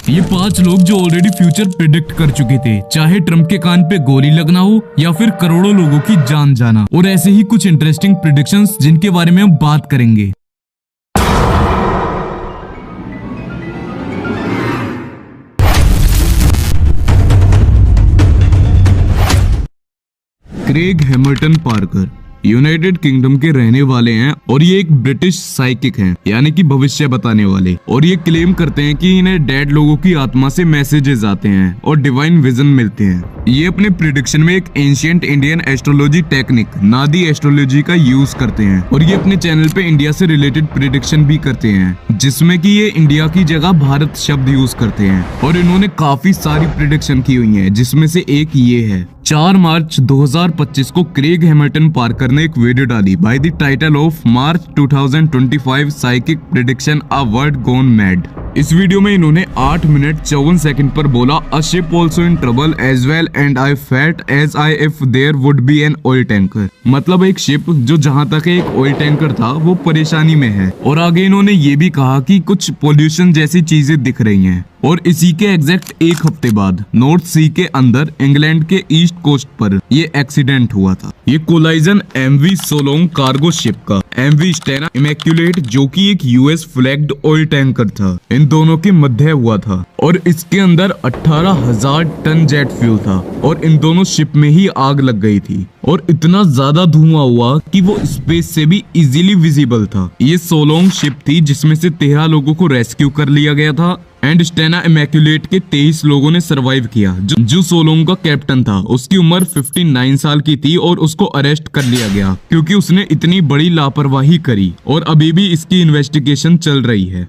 ये 5 लोग जो ऑलरेडी फ्यूचर प्रिडिक्ट कर चुके थे, चाहे ट्रम्प के कान पे गोली लगना हो या फिर करोड़ों लोगों की जान जाना, और ऐसे ही कुछ इंटरेस्टिंग प्रिडिक्शंस जिनके बारे में हम बात करेंगे। Craig Hamilton Parker United kingdom के रहने वाले हैं और ये एक ब्रिटिश साइकिक हैं, यानी कि भविष्य बताने वाले। और ये क्लेम करते हैं कि इन्हें डेड लोगों की आत्मा से मैसेजेस आते हैं और डिवाइन विजन मिलते हैं। ये अपने प्रिडिक्शन में एक एंशिएंट इंडियन एस्ट्रोलॉजी टेक्निक नादी एस्ट्रोलॉजी का यूज करते हैं, और ये अपने चैनल पे इंडिया से रिलेटेड प्रिडिक्शन भी करते हैं, जिसमें कि ये इंडिया की जगह भारत शब्द यूज करते हैं। और इन्होंने काफी सारी प्रिडिक्शन की हुई है, जिसमें से एक ये है। 4 मार्च 2025 को क्रेग हैमिल्टन पार्कर ने एक वीडियो डाली by the title of March 2025 psychic prediction a world gone mad. इस वीडियो में इन्होंने 8 मिनट 54 सेकंड पर बोला, a ship also in trouble as well and I felt as I if there would be an oil tanker. मतलब एक ship जो जहां तक एक ऑयल टैंकर था वो परेशानी में है। और आगे इन्होंने ये भी कहा कि कुछ पोल्यूशन जैसी चीजें दिख रही हैं। और इसी के एग्जैक्ट 1 हफ्ते बाद नॉर्थ सी के अंदर इंग्लैंड के ईस्ट कोस्ट पर ये एक्सीडेंट हुआ था। ये collision MV Solong cargo ship का एमवी स्टेना इमैक्युलेट, जो कि एक यूएस फ्लैग्ड ऑयल टैंकर था, इन दोनों के मध्य हुआ था। और इसके अंदर 18,000 टन जेट फ्यूल था और इन दोनों शिप में ही आग लग गई थी। और इतना ज्यादा धुआं हुआ कि वो स्पेस से भी इजीली विजिबल था। ये सोलोंग शिप थी जिसमें से 13 लोगों को रेस्क्यू कर लिया गया था एंड स्टेना इमैक्युलेट के 23 लोगों ने सरवाइव किया। जो सोलोंग का कैप्टन था उसकी उम्र 59 साल की थी और उसको अरेस्ट कर लिया गया क्योंकि उसने इतनी बड़ी लापरवाही करी, और अभी भी इसकी इन्वेस्टिगेशन चल रही है।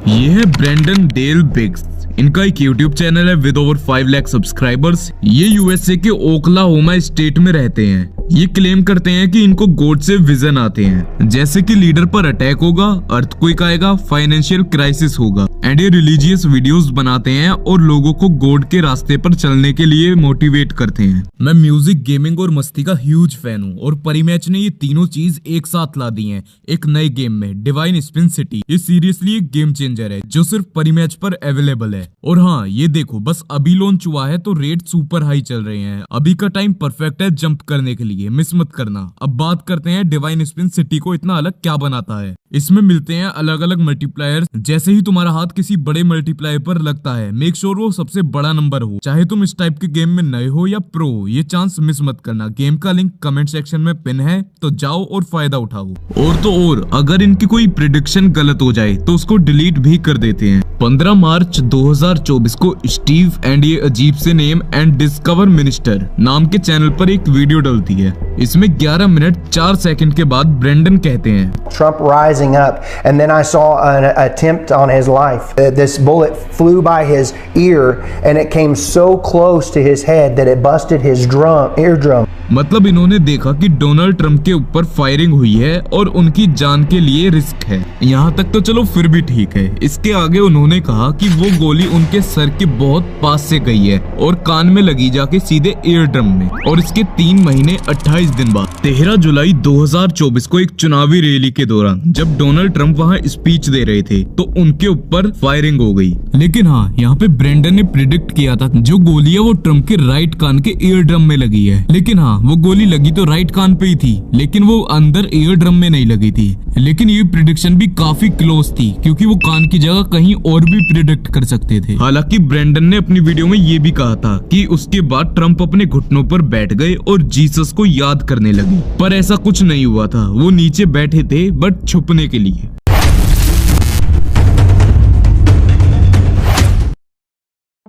ये है ब्रेंडन डेल बिग्स। इनका एक यूट्यूब चैनल है विद ओवर 5 लाख सब्सक्राइबर्स। ये यूएसए के ओक्लाहोमा स्टेट में रहते हैं। ये क्लेम करते हैं कि इनको गॉड से विजन आते हैं, जैसे कि लीडर पर अटैक होगा, अर्थक्वेक आएगा, फाइनेंशियल क्राइसिस होगा। एंड ये रिलीजियस वीडियोस बनाते हैं और लोगों को गॉड के रास्ते पर चलने के लिए मोटिवेट करते हैं। मैं म्यूजिक, गेमिंग और मस्ती का ह्यूज फैन हूँ, और परिमैच ने ये तीनों चीज एक साथ ला दी है एक नए गेम में, डिवाइन स्पिन सिटी। ये सीरियसली एक गेम चेंजर है जो सिर्फ परिमैच पर अवेलेबल है। और हाँ, ये देखो, बस अभी लॉन्च हुआ है तो रेट सुपर हाई चल रहे हैं। अभी का टाइम परफेक्ट है जंप करने के लिए, मिस मत करना। अब बात करते हैं डिवाइन स्पिन सिटी को इतना अलग क्या बनाता है। इसमें मिलते हैं अलग अलग मल्टीप्लायर्स। जैसे ही तुम्हारा हाथ किसी बड़े मल्टीप्लायर पर लगता है, मेक श्योर वो सबसे बड़ा नंबर हो, चाहे तुम इस टाइप के गेम में नए हो या प्रो। ये चांस मिस मत करना। गेम का लिंक कमेंट सेक्शन में पिन है, तो जाओ और फायदा उठाओ। और तो और, अगर इनकी कोई प्रिडिक्शन गलत हो जाए तो उसको डिलीट भी कर देते हैं। 15 मार्च 2024 को स्टीव एंड ये अजीब से नेम एंड डिस्कवर मिनिस्टर नाम के चैनल पर एक वीडियो डलती है। इसमें 11 मिनट 4 सेकंड के बाद ब्रेंडन कहते हैं, Trump rising up, and then I saw an attempt on his life. This bullet flew by his ear and it came so close to his head that it busted his eardrum. मतलब इन्होंने देखा कि Donald Trump के ऊपर firing हुई है और उनकी जान के लिए रिस्क है। यहाँ तक तो चलो फिर भी ठीक है। इसके आगे उन्होंने कहा कि वो गोली उनके सर के बहुत पास से गई है और कान में लगी जाके सीधे ईयर ड्रम में। और इसके 3 महीने 28 दिन बाद 13 जुलाई 2024 को एक चुनावी रैली के दौरान जब डोनाल्ड ट्रंप वहाँ स्पीच दे रहे थे तो उनके ऊपर फायरिंग हो गई। लेकिन हाँ, यहाँ पे ब्रेंडन ने प्रिडिक्ट किया था जो गोली है वो ट्रंप के राइट कान के ईयर ड्रम में लगी है। लेकिन हाँ, वो गोली लगी तो राइट कान पे ही थी, लेकिन वो अंदर ईयर ड्रम में नहीं लगी थी। लेकिन ये प्रिडिक्शन भी काफी क्लोज थी क्योंकि वो कान की जगह कहीं और भी प्रिडिक्ट कर सकते थे। हालांकि ब्रेंडन ने अपनी वीडियो में ये भी कहा था कि उसके बाद ट्रंप अपने घुटनों पर बैठ गए और जीसस को याद करने लगे, पर ऐसा कुछ नहीं हुआ था। वो नीचे बैठे थे बट छुपने के लिए।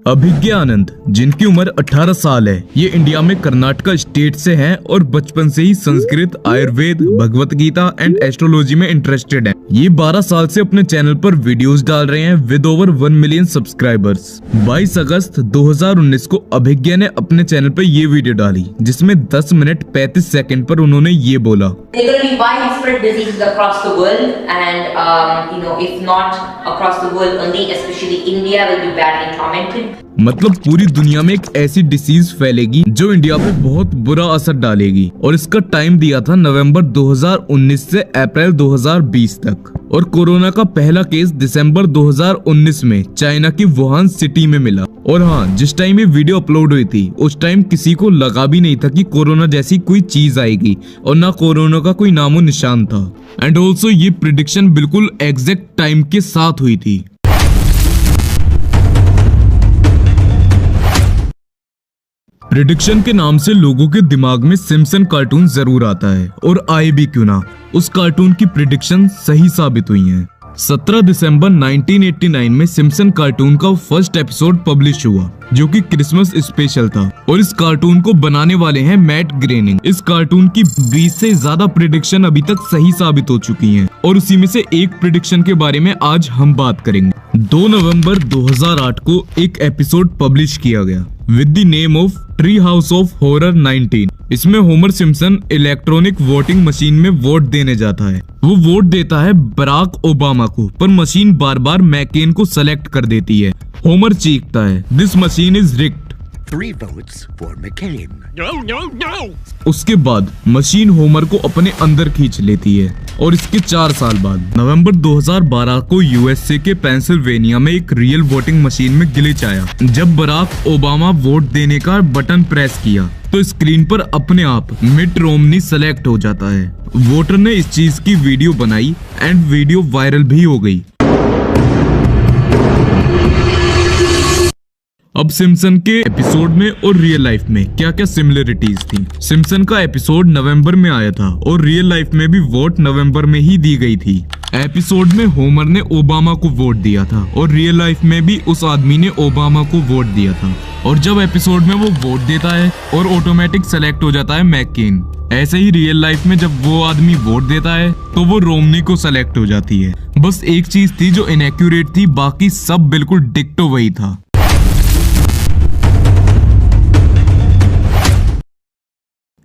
अभिज्ञा आनंद, जिनकी उम्र 18 साल है, ये इंडिया में कर्नाटका स्टेट से हैं और बचपन से ही संस्कृत, आयुर्वेद, भगवत गीता एंड एस्ट्रोलॉजी में इंटरेस्टेड हैं। ये 12 साल से अपने चैनल पर वीडियोस डाल रहे हैं विद ओवर 1 मिलियन सब्सक्राइबर्स। 22 अगस्त 2019 को अभिज्ञा ने अपने चैनल पर ये वीडियो डाली जिसमें 10 मिनट 35 सेकंड पर उन्होंने ये बोला, if not across the world, only especially India will be badly tormented. मतलब पूरी दुनिया में एक ऐसी डिसीज फैलेगी जो इंडिया पे बहुत बुरा असर डालेगी, और इसका टाइम दिया था नवंबर 2019 से अप्रैल 2020 तक। और कोरोना का पहला केस दिसंबर 2019 में चाइना की वुहान सिटी में मिला। और हाँ, जिस टाइम ये वीडियो अपलोड हुई थी उस टाइम किसी को लगा भी नहीं था कि कोरोना जैसी कोई चीज आएगी, और ना कोरोना का कोई नामो निशान था। एंड ऑल्सो ये प्रिडिक्शन बिल्कुल एग्जैक्ट टाइम के साथ हुई थी। प्रिडिक्शन के नाम से लोगों के दिमाग में सिम्पसन कार्टून जरूर आता है, और आए भी क्यों ना, उस कार्टून की प्रिडिक्शन सही साबित हुई है। 17 दिसंबर 1989 में सिम्पसन कार्टून का फर्स्ट एपिसोड पब्लिश हुआ, जो कि क्रिसमस स्पेशल था, और इस कार्टून को बनाने वाले हैं मैट ग्रेनिंग। इस कार्टून की 20 से ज्यादा प्रिडिक्शन अभी तक सही साबित हो चुकी हैं, और उसी में से एक प्रिडिक्शन के बारे में आज हम बात करेंगे। 2 नवंबर 2008 को एक एपिसोड पब्लिश किया गया with the name of tree house of horror 19। इसमें Homer Simpson electronic voting machine में वोट देने जाता है। वो वोट देता है बराक ओबामा को, पर मशीन बार बार मैकेन को सेलेक्ट कर देती है। होमर चीखता है, this machine is rigged. 3 votes for McCain. No, no, no. उसके बाद मशीन होमर को अपने अंदर खींच लेती है, और इसके 4 साल बाद नवंबर 2012 को यूएसए के पेंसिल्वेनिया में एक रियल वोटिंग मशीन में ग्लिच आया। जब बराक ओबामा वोट देने का बटन प्रेस किया तो स्क्रीन पर अपने आप मिट रोमनी सेलेक्ट हो जाता है। वोटर ने इस चीज की वीडियो बनाई एंड वीडियो वायरल भी हो गई। अब सिम्पसन के एपिसोड में और रियल लाइफ में क्या क्या सिमिलरिटीज थी। सिम्पसन का एपिसोड नवंबर में आया था, और रियल लाइफ में भी वोट नवंबर में ही दी गई थी। एपिसोड में होमर ने ओबामा को वोट दिया था, और रियल लाइफ में भी उस आदमी ने ओबामा को वोट दिया था। और जब एपिसोड में वो वोट देता है और ऑटोमेटिक सेलेक्ट हो जाता है मैकेन, ऐसे ही रियल लाइफ में जब वो आदमी वोट देता है तो वो रोमनी को सेलेक्ट हो जाती है। बस एक चीज थी जो इनएक्यूरेट थी, बाकी सब बिल्कुल डिक्टो वही था।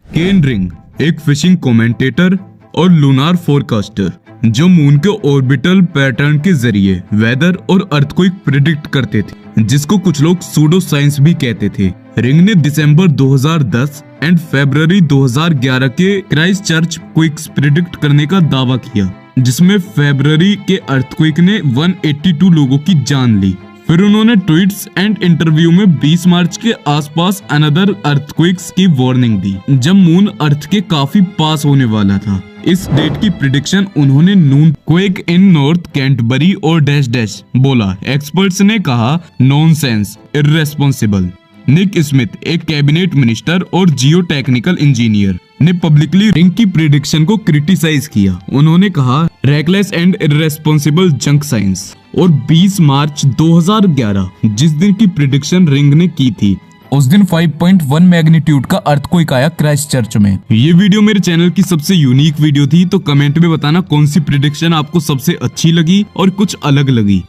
केन रिंग एक फिशिंग कमेंटेटर और लूनार फोरकास्टर जो मून के ऑर्बिटल पैटर्न के जरिए वेदर और अर्थक्वेक प्रिडिक्ट करते थे, जिसको कुछ लोग सूडो साइंस भी कहते थे। रिंग ने दिसंबर 2010 एंड फरवरी 2011 के क्राइस्ट चर्च क्विक्स प्रिडिक्ट करने का दावा किया, जिसमें फरवरी के अर्थक्वेक ने 182 लोगों की जान ली। फिर उन्होंने ट्वीट्स एंड इंटरव्यू में 20 मार्च के आसपास अनदर अर्थक्वेक्स की वार्निंग दी, जब मून अर्थ के काफी पास होने वाला था। इस डेट की प्रिडिक्शन उन्होंने नून क्वेक इन नॉर्थ कैंटबरी और डैश डैश बोला। एक्सपर्ट्स ने कहा नॉनसेंस, इर्रेस्पॉन्सिबल। निक स्मिथ एक कैबिनेट मिनिस्टर और जियो टेक्निकल इंजीनियर ने पब्लिकली रिंग की प्रिडिक्शन को क्रिटिसाइज किया। उन्होंने कहा reckless and irresponsible junk science. और 20 मार्च 2011 जिस दिन की प्रिडिक्शन रिंग ने की थी, उस दिन 5.1 मैग्नीट्यूड का अर्थक्वेक आया क्राइस्ट चर्च में। ये वीडियो मेरे चैनल की सबसे यूनिक वीडियो थी, तो कमेंट में बताना कौन सी प्रिडिक्शन आपको सबसे अच्छी लगी और कुछ अलग लगी।